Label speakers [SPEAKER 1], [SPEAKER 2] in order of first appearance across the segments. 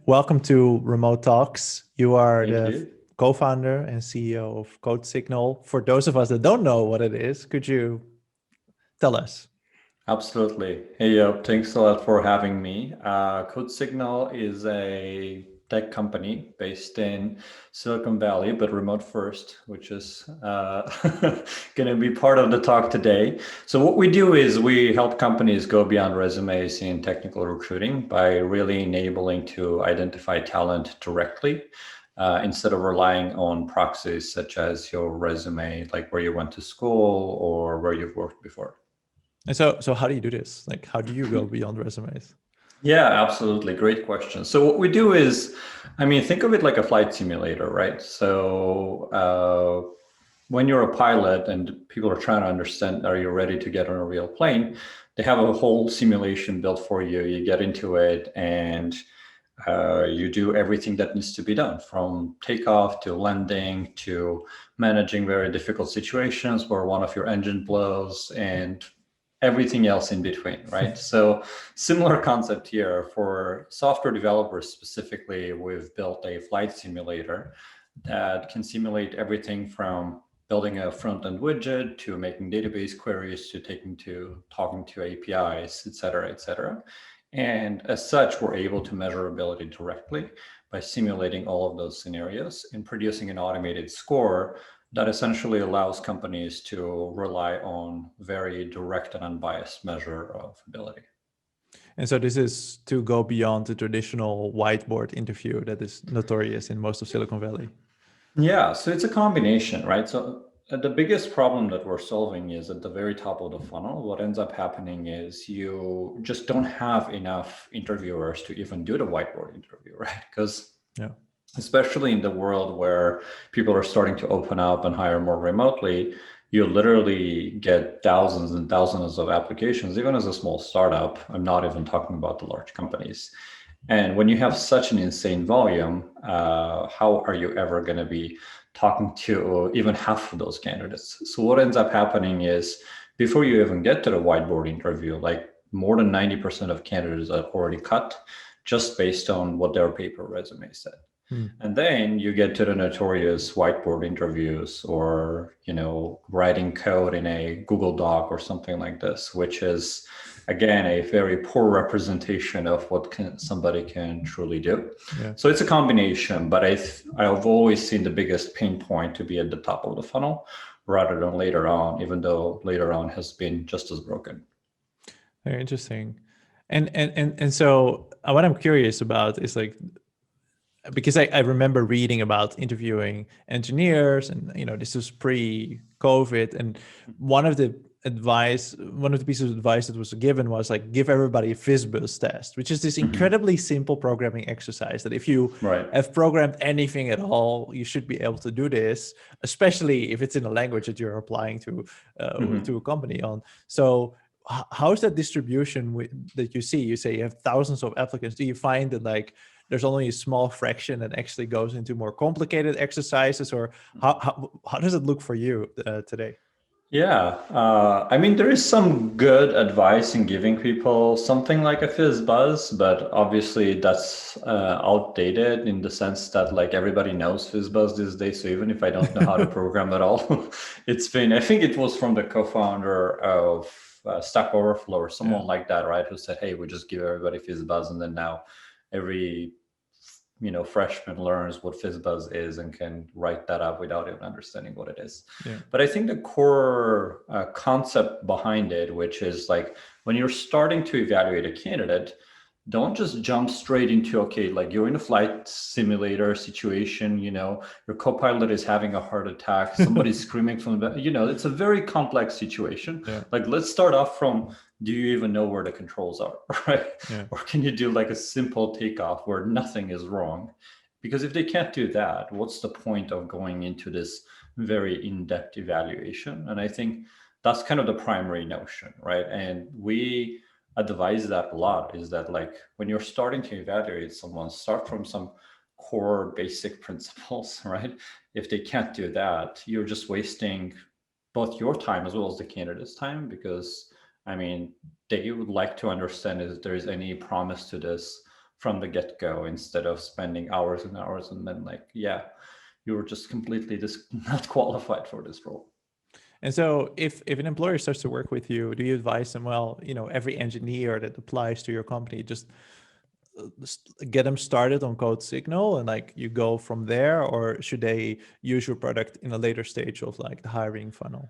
[SPEAKER 1] welcome to Remote Talks. You are
[SPEAKER 2] Thank
[SPEAKER 1] the
[SPEAKER 2] you.
[SPEAKER 1] co-founder and CEO of CodeSignal. For those of us that don't know what it is, could you tell us?
[SPEAKER 2] Absolutely. Hey, thanks a lot for having me. CodeSignal is a tech company based in Silicon Valley, but remote first, which is going to be part of the talk today. So what we do is we help companies go beyond resumes in technical recruiting by really enabling to identify talent directly. Instead of relying on proxies such as your resume, like where you went to school or where you've worked before.
[SPEAKER 1] And so how do you do this? Like, how do you go beyond resumes?
[SPEAKER 2] Yeah, absolutely. Great question. So what we do is, think of it like a flight simulator, right? So when you're a pilot and people are trying to understand, are you ready to get on a real plane? They have a whole simulation built for you. You get into it and you do everything that needs to be done, from takeoff to landing to managing very difficult situations where one of your engine blows and everything else in between, right? So similar concept here for software developers specifically. We've built a flight simulator that can simulate everything from building a front-end widget to making database queries to talking to APIs, et cetera, et cetera. And as such, we're able to measure ability directly by simulating all of those scenarios and producing an automated score that essentially allows companies to rely on very direct and unbiased measure of ability.
[SPEAKER 1] And so this is to go beyond the traditional whiteboard interview that is notorious in most of Silicon Valley.
[SPEAKER 2] Yeah, so it's a combination, right? So the biggest problem that we're solving is at the very top of the funnel. What ends up happening is you just don't have enough interviewers to even do the whiteboard interview, right? Because especially in the world where people are starting to open up and hire more remotely, you literally get thousands and thousands of applications, even as a small startup. I'm not even talking about the large companies. And when you have such an insane volume, how are you ever going to be talking to even half of those candidates? So what ends up happening is before you even get to the whiteboard interview, like more than 90% of candidates are already cut just based on what their paper resume said. And then you get to the notorious whiteboard interviews or, writing code in a Google Doc or something like this, which is, again, a very poor representation of what somebody can truly do. Yeah. So it's a combination, but I've always seen the biggest pain point to be at the top of the funnel rather than later on, even though later on has been just as broken.
[SPEAKER 1] Very interesting. And so what I'm curious about is like, because I remember reading about interviewing engineers and, this was pre-COVID. And one of the pieces of advice that was given was like, give everybody a Fizzbuzz test, which is this incredibly simple programming exercise that if you have programmed anything at all, you should be able to do this, especially if it's in a language that you're applying to a company on. So how's that distribution that you see? You say you have thousands of applicants. Do you find that like there's only a small fraction that actually goes into more complicated exercises, or how does it look for you today?
[SPEAKER 2] Yeah, there is some good advice in giving people something like a Fizzbuzz, but obviously that's outdated in the sense that like everybody knows Fizzbuzz these days. So even if I don't know how to program at all, I think it was from the co-founder of Stack Overflow or someone like that, right? Who said, hey, we just give everybody Fizzbuzz, and then now every freshman learns what Fizzbuzz is and can write that up without even understanding what it is. Yeah. But I think the core concept behind it, which is like when you're starting to evaluate a candidate, don't just jump straight into, okay, like you're in a flight simulator situation, your co-pilot is having a heart attack, somebody's screaming from the back, it's a very complex situation. Yeah. Like, let's start off from, do you even know where the controls are, right? Yeah. Or can you do like a simple takeoff where nothing is wrong? Because if they can't do that, what's the point of going into this very in-depth evaluation? And I think that's kind of the primary notion, right? And we advise that a lot, is that like when you're starting to evaluate someone, start from some core basic principles, right? If they can't do that, you're just wasting both your time as well as the candidate's time, because they would like to understand if there is any promise to this from the get-go, instead of spending hours and hours and then like, yeah, you were just completely not qualified for this role.
[SPEAKER 1] And so if an employer starts to work with you, do you advise them, well, every engineer that applies to your company, just get them started on CodeSignal and like you go from there, or should they use your product in a later stage of like the hiring funnel?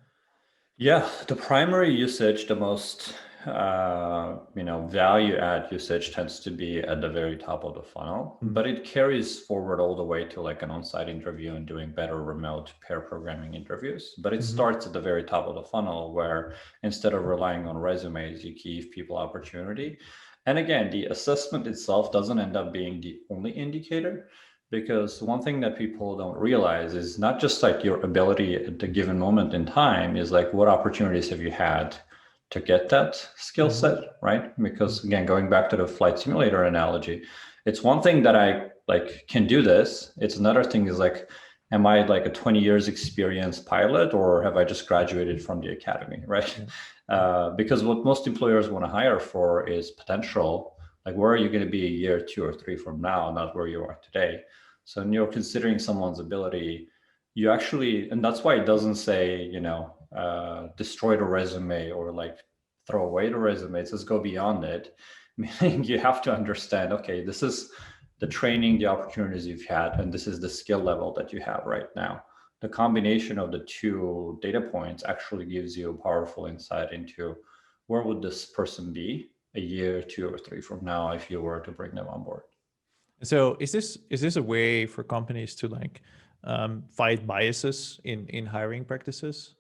[SPEAKER 2] Yeah, the primary usage, the most value add usage tends to be at the very top of the funnel, but it carries forward all the way to like an on-site interview and doing better remote pair programming interviews. But it starts at the very top of the funnel, where instead of relying on resumes, you give people opportunity. And again, the assessment itself doesn't end up being the only indicator, because one thing that people don't realize is not just like your ability at a given moment in time, is like what opportunities have you had to get that skill set, right? Because again, going back to the flight simulator analogy, it's one thing that I like can do this. It's another thing is like, am I like a 20 years experienced pilot, or have I just graduated from the academy, right? Because what most employers want to hire for is potential. Like, where are you going to be a year, 2 or 3 from now, not where you are today. So when you're considering someone's ability, you actually, and that's why it doesn't say, destroy the resume or like throw away the resume. It says go beyond it, meaning you have to understand, okay, this is the training, the opportunities you've had, and this is the skill level that you have right now. The combination of the two data points actually gives you a powerful insight into where would this person be a year, 2 or 3 from now if you were to bring them on board.
[SPEAKER 1] So is this a way for companies to like fight biases in hiring practices?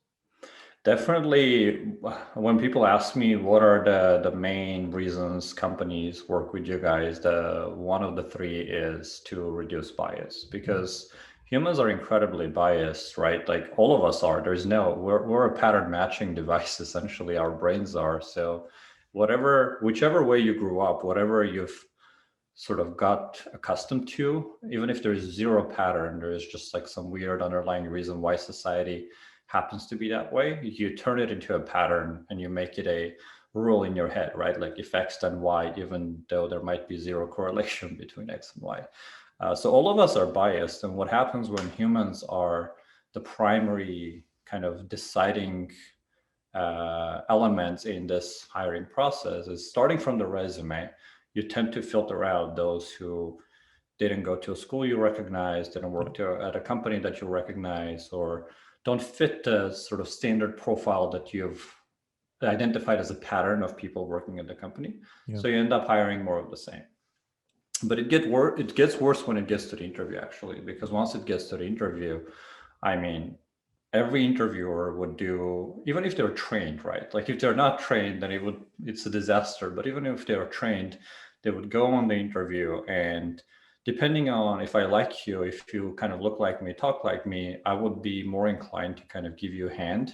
[SPEAKER 2] Definitely. When people ask me what are the main reasons companies work with you guys, the one of the 3 is to reduce bias, because humans are incredibly biased, right? Like all of us are. We're a pattern matching device, essentially. Our brains are. So whichever way you grew up, whatever you've sort of got accustomed to, even if there's zero pattern, there is just like some weird underlying reason why society happens to be that way, you turn it into a pattern and you make it a rule in your head, right? Like if X then Y, even though there might be zero correlation between X and Y. So all of us are biased. And what happens when humans are the primary kind of deciding elements in this hiring process is, starting from the resume, you tend to filter out those who didn't go to a school you recognize, didn't work at a company that you recognize, or don't fit the sort of standard profile that you've identified as a pattern of people working at the company. So you end up hiring more of the same. But it gets worse when it gets to the interview, actually, because once it gets to the interview, I mean, every interviewer would do, even if they're trained, right? Like if they're not trained, then it's a disaster. But even if they're trained, they would go on the interview, and depending on if I like you, if you kind of look like me, talk like me, I would be more inclined to kind of give you a hand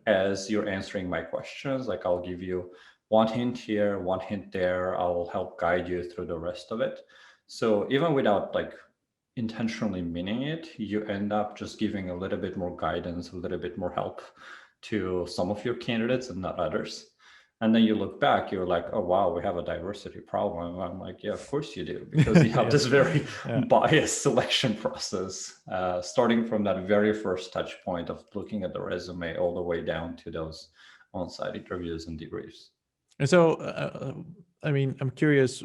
[SPEAKER 2] as you're answering my questions. Like I'll give you one hint here, one hint there. I'll help guide you through the rest of it. So even without like intentionally meaning it, you end up just giving a little bit more guidance, a little bit more help to some of your candidates and not others. And then you look back, you're like, oh, wow, we have a diversity problem. And I'm like, yeah, of course you do, because you have this very biased selection process, starting from that very first touch point of looking at the resume all the way down to those on-site interviews and debriefs.
[SPEAKER 1] And so, I mean, I'm curious,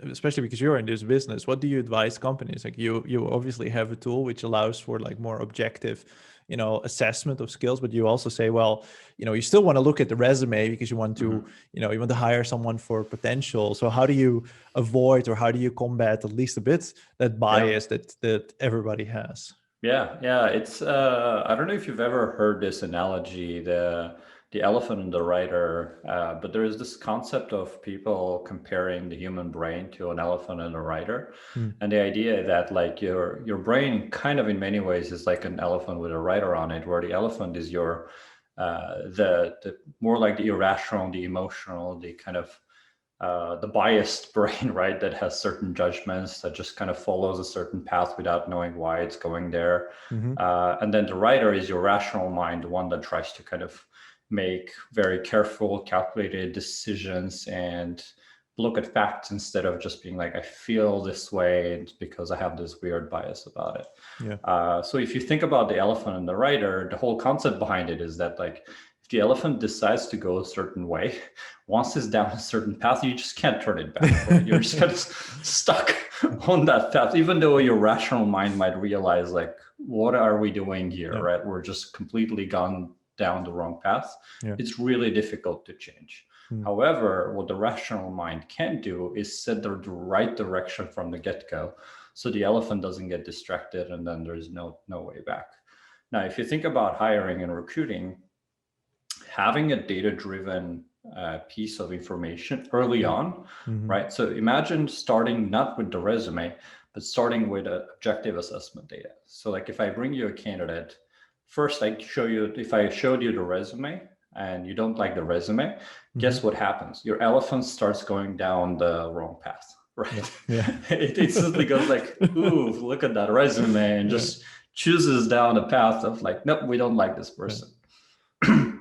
[SPEAKER 1] especially because you're in this business, what do you advise companies? Like you obviously have a tool which allows for like more objective, assessment of skills, but you also say, well, you still want to look at the resume because you want to, you want to hire someone for potential. So how do you avoid, or how do you combat at least a bit that bias that everybody has?
[SPEAKER 2] Yeah. It's I don't know if you've ever heard this analogy, the elephant and the rider, but there is this concept of people comparing the human brain to an elephant and a rider. And the idea that like your brain kind of in many ways is like an elephant with a rider on it, where the elephant is your the more like the irrational, the emotional, the kind of the biased brain, right, that has certain judgments, that just kind of follows a certain path without knowing why it's going there. And then the rider is your rational mind, the one that tries to kind of make very careful, calculated decisions and look at facts instead of just being like, I feel this way it's because I have this weird bias about it.
[SPEAKER 1] Yeah.
[SPEAKER 2] So if you think about the elephant and the rider, the whole concept behind it is that like, if the elephant decides to go a certain way, once it's down a certain path, you just can't turn it back. Right? You're just kind of stuck on that path, even though your rational mind might realize like, what are we doing here,
[SPEAKER 1] Yeah.
[SPEAKER 2] right? We're just completely gone down the wrong path.
[SPEAKER 1] Yeah.
[SPEAKER 2] It's really difficult to change. However, what the rational mind can do is set the right direction from the get-go, so the elephant doesn't get distracted and then there's no way back. Now, if you think about hiring and recruiting, having a data-driven piece of information early on, right? So imagine starting not with the resume, but starting with objective assessment data. So like if I bring you a candidate, first I show you, if I showed you the resume and you don't like the resume, guess what happens? Your elephant starts going down the wrong path, right?
[SPEAKER 1] Yeah.
[SPEAKER 2] It simply goes like, ooh, look at that resume, and just chooses down a path of like, nope, we don't like this person.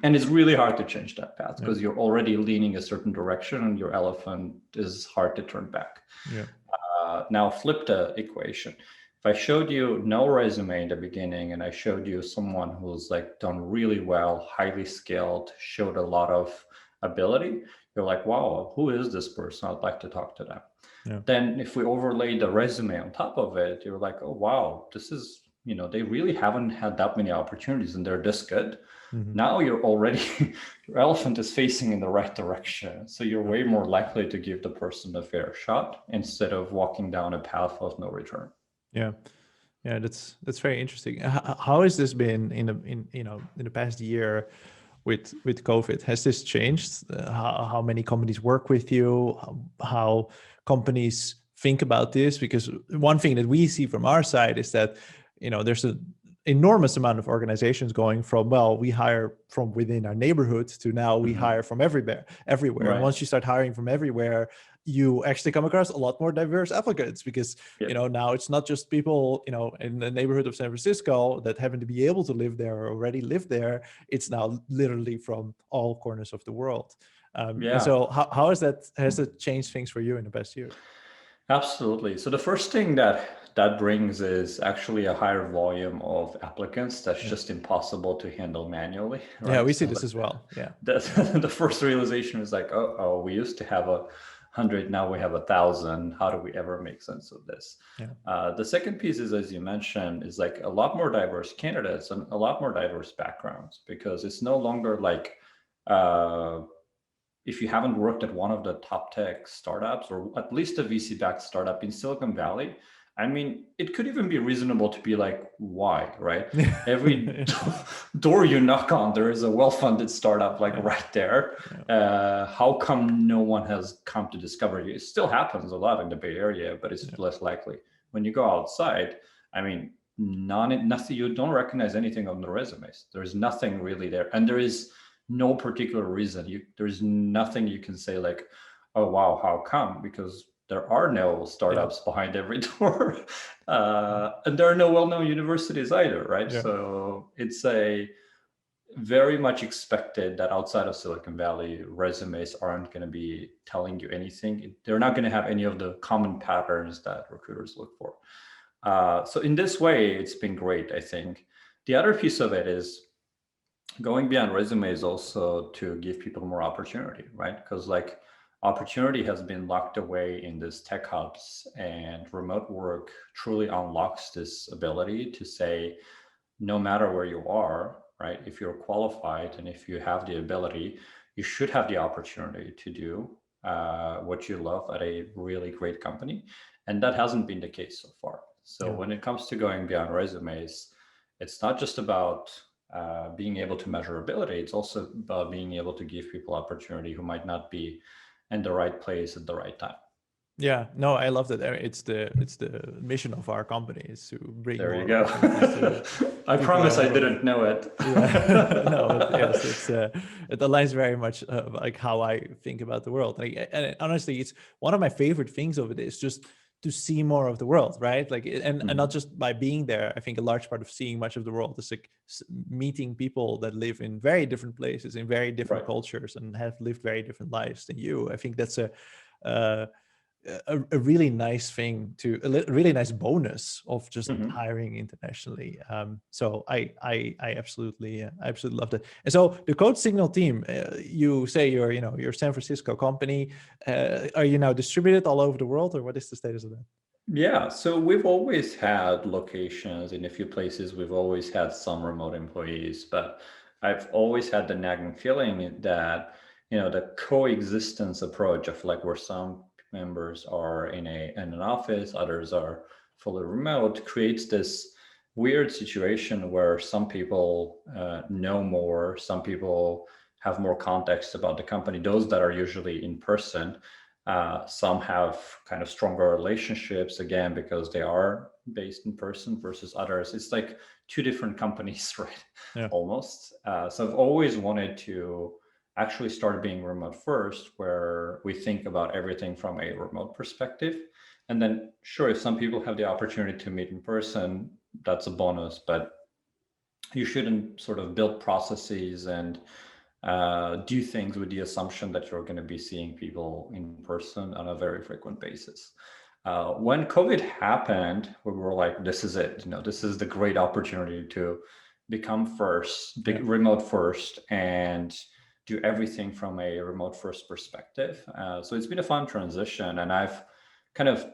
[SPEAKER 2] And it's really hard to change that path because you're already leaning a certain direction and your elephant is hard to turn back.
[SPEAKER 1] Yeah.
[SPEAKER 2] Now flip the equation. If I showed you no resume in the beginning and I showed you someone who's like done really well, highly skilled, showed a lot of ability, you're like, wow, who is this person? I'd like to talk to them. Yeah. Then if we overlay the resume on top of it, you're like, oh, wow, this is, they really haven't had that many opportunities and they're this good. Now you're already, your elephant is facing in the right direction. So you're way more likely to give the person a fair shot instead of walking down a path of no return.
[SPEAKER 1] Yeah. Yeah, that's very interesting. How has this been in the past year with COVID? Has this changed? How many companies work with you? How companies think about this? Because one thing that we see from our side is that there's an enormous amount of organizations going from, well, we hire from within our neighborhood to now we hire from everywhere. Right. And once you start hiring from everywhere, you actually come across a lot more diverse applicants because, now it's not just people, in the neighborhood of San Francisco that happen to be able to live there or already live there. It's now literally from all corners of the world. And so how has that changed things for you in the past year?
[SPEAKER 2] Absolutely. So the first thing that brings is actually a higher volume of applicants that's just impossible to handle manually.
[SPEAKER 1] Right? Yeah, we see this as well. Yeah.
[SPEAKER 2] The first realization is like, oh, we used to have 100, now we have 1,000. How do we ever make sense of this? Yeah. The second piece is, as you mentioned, is like a lot more diverse candidates and a lot more diverse backgrounds, because it's no longer like, if you haven't worked at one of the top tech startups or at least a VC-backed startup in Silicon Valley, I mean, it could even be reasonable to be like, why, right? Every door you knock on, there is a well-funded startup like right there. How come no one has come to discover you? It still happens a lot in the Bay Area, but it's less likely. When you go outside, I mean, nothing, you don't recognize anything on the resumes. There's nothing really there. And there is no particular reason. There's nothing you can say like, oh, wow, how come? Because there are no startups behind every door. And there are no well-known universities either, right? Yeah. So it's a very much expected that outside of Silicon Valley, resumes aren't going to be telling you anything. They're not going to have any of the common patterns that recruiters look for. So in this way, it's been great, I think. The other piece of it is going beyond resumes also to give people more opportunity, right? Because like opportunity has been locked away in this tech hubs, and remote work truly unlocks this ability to say, no matter where you are, right? If you're qualified and if you have the ability, you should have the opportunity to do what you love at a really great company. And that hasn't been the case so far. So when it comes to going beyond resumes, it's not just about being able to measure ability. It's also about being able to give people opportunity who might not be in the right place at the right time.
[SPEAKER 1] Yeah, no, I love that. It's the mission of our company is to bring.
[SPEAKER 2] There you go. I promise I didn't know it.
[SPEAKER 1] No, but yes, it aligns very much like how I think about the world. Like, and honestly, it's one of my favorite things of it is just to see more of the world, right? Like, and not just by being there. I think a large part of seeing much of the world is like meeting people that live in very different places, in very different cultures, and have lived very different lives than you. I think that's a really nice thing to a really nice bonus of just
[SPEAKER 2] Mhm.
[SPEAKER 1] hiring internationally. So I absolutely loved it. And so the CodeSignal team, you say you're San Francisco company. Are you now distributed all over the world, or what is the status of that?
[SPEAKER 2] Yeah, so we've always had locations in a few places. We've always had some remote employees, but I've always had the nagging feeling that, the coexistence approach of like where some members are in an office, others are fully remote, creates this weird situation where some people know more, some people have more context about the company, those that are usually in person. Some have kind of stronger relationships, again, because they are based in person versus others. It's like two different companies, right?
[SPEAKER 1] Yeah.
[SPEAKER 2] Almost. So I've always wanted to actually start being remote first, where we think about everything from a remote perspective. And then, sure, if some people have the opportunity to meet in person, that's a bonus, but you shouldn't sort of build processes and do things with the assumption that you're going to be seeing people in person on a very frequent basis. When COVID happened, we were like, this is it. This is the great opportunity to become first, remote first, and do everything from a remote first perspective. So it's been a fun transition. And I've kind of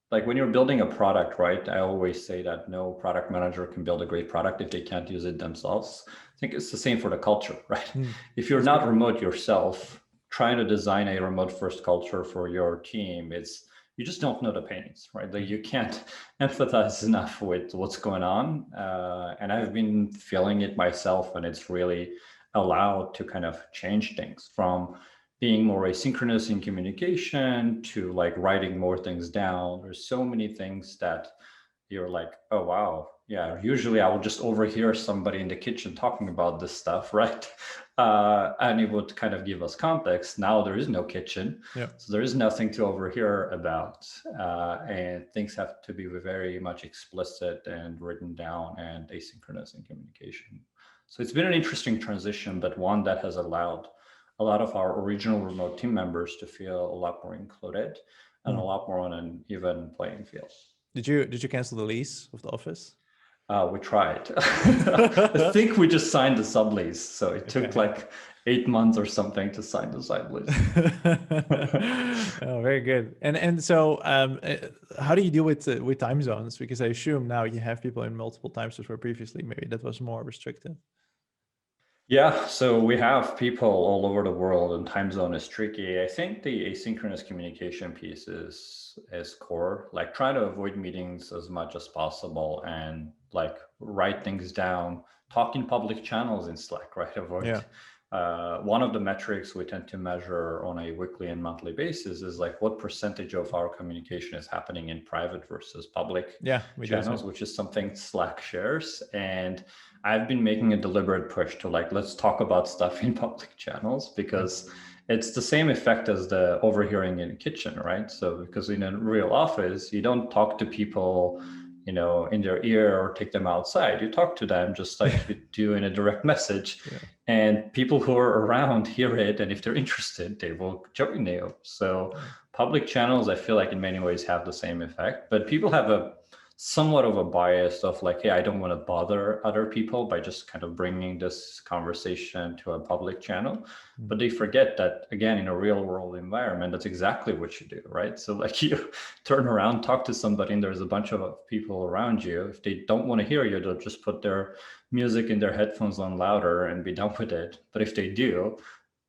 [SPEAKER 2] like when you're building a product, right? I always say that no product manager can build a great product if they can't use it themselves. I think it's the same for the culture, right? If you're not remote yourself, trying to design a remote first culture for your team, you just don't know the pains, right? Like you can't empathize enough with what's going on. And I've been feeling it myself, and it's really allowed to kind of change things from being more asynchronous in communication to like writing more things down. There's so many things that you're like, oh, wow. Yeah, usually I would just overhear somebody in the kitchen talking about this stuff, right? And it would kind of give us context. Now there is no kitchen, so there is nothing to overhear about. And things have to be very much explicit and written down and asynchronous in communication. So it's been an interesting transition, but one that has allowed a lot of our original remote team members to feel a lot more included and a lot more on an even playing field.
[SPEAKER 1] Did you cancel the lease of the office?
[SPEAKER 2] We tried. I think we just signed the sublease, so it took like 8 months or something to sign the sublease.
[SPEAKER 1] Oh, very good. And so, how do you deal with time zones? Because I assume now you have people in multiple time zones, where previously maybe that was more restricted.
[SPEAKER 2] Yeah, so we have people all over the world, and time zone is tricky. I think the asynchronous communication piece is core. Like try to avoid meetings as much as possible and like write things down, talk in public channels in Slack, right? Avoid one of the metrics we tend to measure on a weekly and monthly basis is like what percentage of our communication is happening in private versus public channels, which is something Slack shares. And I've been making a deliberate push to like, let's talk about stuff in public channels, because it's the same effect as the overhearing in a kitchen, right? So because in a real office, you don't talk to people, in their ear or take them outside. You talk to them just like you do in a direct message. And people who are around hear it. And if they're interested, they will join you. So public channels, I feel like in many ways have the same effect, but people have a somewhat of a bias of like, hey, I don't want to bother other people by just kind of bringing this conversation to a public channel. But they forget that, again, in a real world environment, that's exactly what you do, right? So like you turn around, talk to somebody, and there's a bunch of people around you. If they don't want to hear you, they'll just put their music in their headphones on louder and be done with it. But if they do,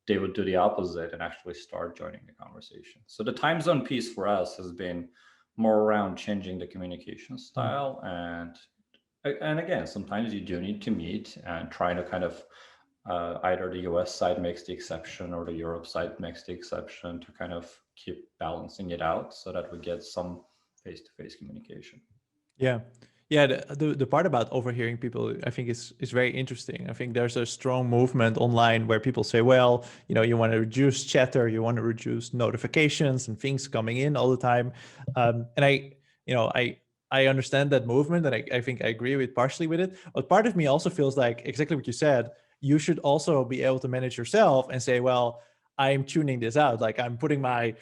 [SPEAKER 2] they would do the opposite and actually start joining the conversation. So the time zone piece for us has been more around changing the communication style. And again, sometimes you do need to meet and try to kind of either the US side makes the exception or the Europe side makes the exception to kind of keep balancing it out so that we get some face-to-face communication.
[SPEAKER 1] Yeah. The part about overhearing people, I think is very interesting. I think there's a strong movement online where people say, well, you want to reduce chatter, you want to reduce notifications and things coming in all the time. And I understand that movement, and I think I agree with partially with it. But part of me also feels like exactly what you said. You should also be able to manage yourself and say, well, I'm tuning this out. Like I'm putting my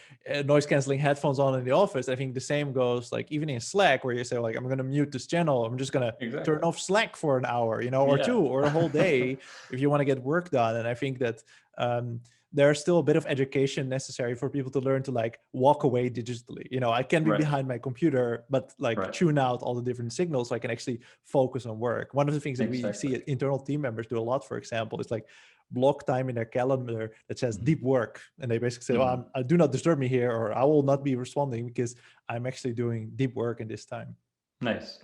[SPEAKER 1] noise canceling headphones on in the office. I think the same goes like even in Slack, where you say like, I'm going to mute this channel. I'm just going to
[SPEAKER 2] Exactly.
[SPEAKER 1] turn off Slack for an hour, or
[SPEAKER 2] Yeah.
[SPEAKER 1] two, or a whole day if you want to get work done. And I think that there's still a bit of education necessary for people to learn to like walk away digitally. I can be
[SPEAKER 2] Right.
[SPEAKER 1] behind my computer, but like
[SPEAKER 2] Right.
[SPEAKER 1] tune out all the different signals so I can actually focus on work. One of the things that we see internal team members do a lot, for example, is like block time in their calendar that says deep work. And they basically say, well, do not disturb me here, or I will not be responding because I'm actually doing deep work in this time.
[SPEAKER 2] Nice.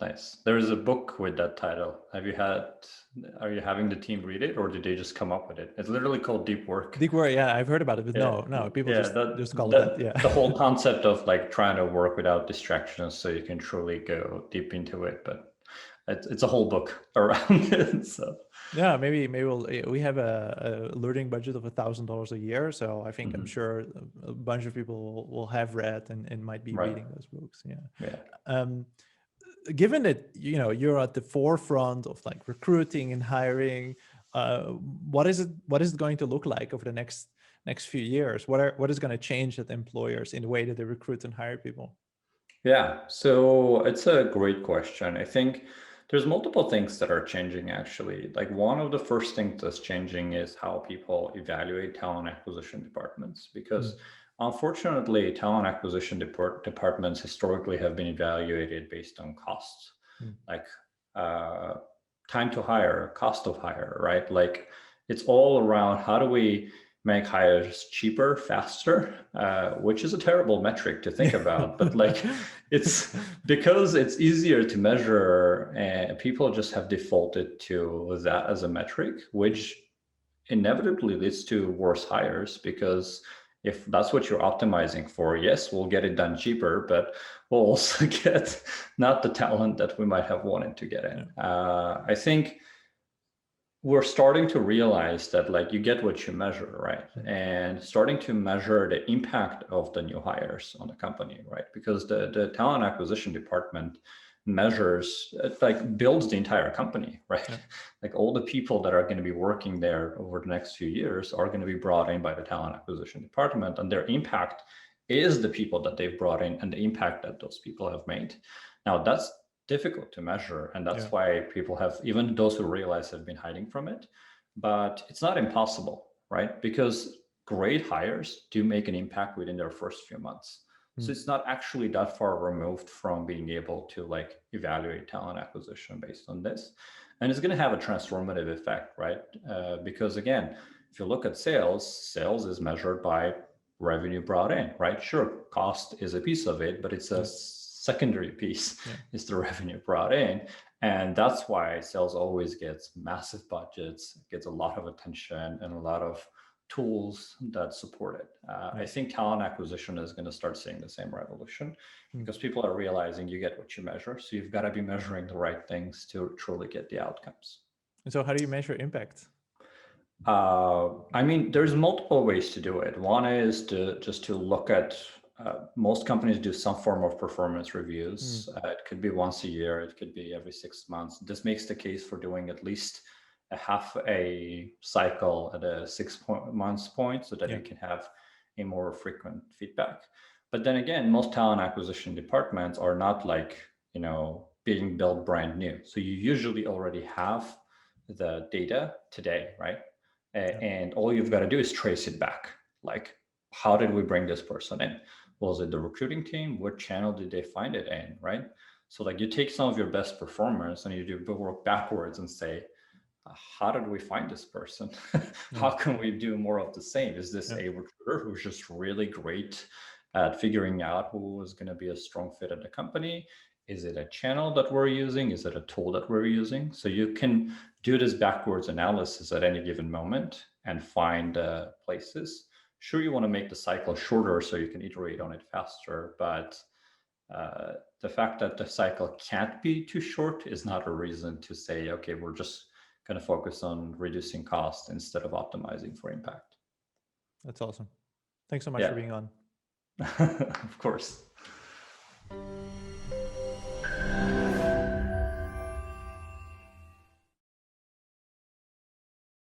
[SPEAKER 2] There is a book with that title. Are you having the team read it, or did they just come up with it? It's literally called Deep Work.
[SPEAKER 1] Deep work, yeah, I've heard about it, but no, people just call it that. Yeah.
[SPEAKER 2] The whole concept of like trying to work without distractions so you can truly go deep into it, but it's a whole book around it. So
[SPEAKER 1] yeah, maybe we have a learning budget of $1,000 a year, so I think I'm sure a bunch of people will have read and might be reading those books. Yeah. Given that you're at the forefront of like recruiting and hiring, what is it going to look like over the next few years? What is going to change at employers in the way that they recruit and hire people?
[SPEAKER 2] Yeah, so it's a great question. I think there's multiple things that are changing actually. Like one of the first things that's changing is how people evaluate talent acquisition departments, because unfortunately, talent acquisition departments historically have been evaluated based on costs, like time to hire, cost of hire, right? Like it's all around how do we make hires cheaper, faster, which is a terrible metric to think about. But like it's because it's easier to measure, and people just have defaulted to that as a metric, which inevitably leads to worse hires, because if that's what you're optimizing for, yes, we'll get it done cheaper, but we'll also get not the talent that we might have wanted to get in. I think we're starting to realize that like you get what you measure, right? And starting to measure the impact of the new hires on the company, right? Because the talent acquisition department measures, like builds the entire company, right? Like all the people that are going to be working there over the next few years are going to be brought in by the talent acquisition department, and their impact is the people that they've brought in and the impact that those people have made. Now that's difficult to measure, and that's why people have, even those who realize, have been hiding from it. But it's not impossible, right? Because great hires do make an impact within their first few months. So it's not actually that far removed from being able to like evaluate talent acquisition based on this. And it's going to have a transformative effect, right? Because again, if you look at sales is measured by revenue brought in, right? Sure, cost is a piece of it, but it's a secondary piece is the revenue brought in. And that's why sales always gets massive budgets, gets a lot of attention and a lot of tools that support it. I think talent acquisition is going to start seeing the same revolution, because people are realizing you get what you measure. So you've got to be measuring the right things to truly get the outcomes.
[SPEAKER 1] And so how do you measure impact?
[SPEAKER 2] I mean, there's multiple ways to do it. One is to look at, most companies do some form of performance reviews. It could be once a year, it could be every 6 months. This makes the case for doing at least a half a cycle at a 6 months point, so that you can have a more frequent feedback. But then again, most talent acquisition departments are not like, being built brand new. So you usually already have the data today, right? And all you've got to do is trace it back. Like, how did we bring this person in? Was it the recruiting team? What channel did they find it in, right? So like you take some of your best performers and you do work backwards and say, how did we find this person? How can we do more of the same? Is this a recruiter who's just really great at figuring out who is going to be a strong fit at the company? Is it a channel that we're using? Is it a tool that we're using? So you can do this backwards analysis at any given moment and find places. Sure, you want to make the cycle shorter so you can iterate on it faster, but the fact that the cycle can't be too short is not a reason to say, okay, we're just going to focus on reducing cost instead of optimizing for impact.
[SPEAKER 1] That's awesome. Thanks so much for being on.
[SPEAKER 2] Of course.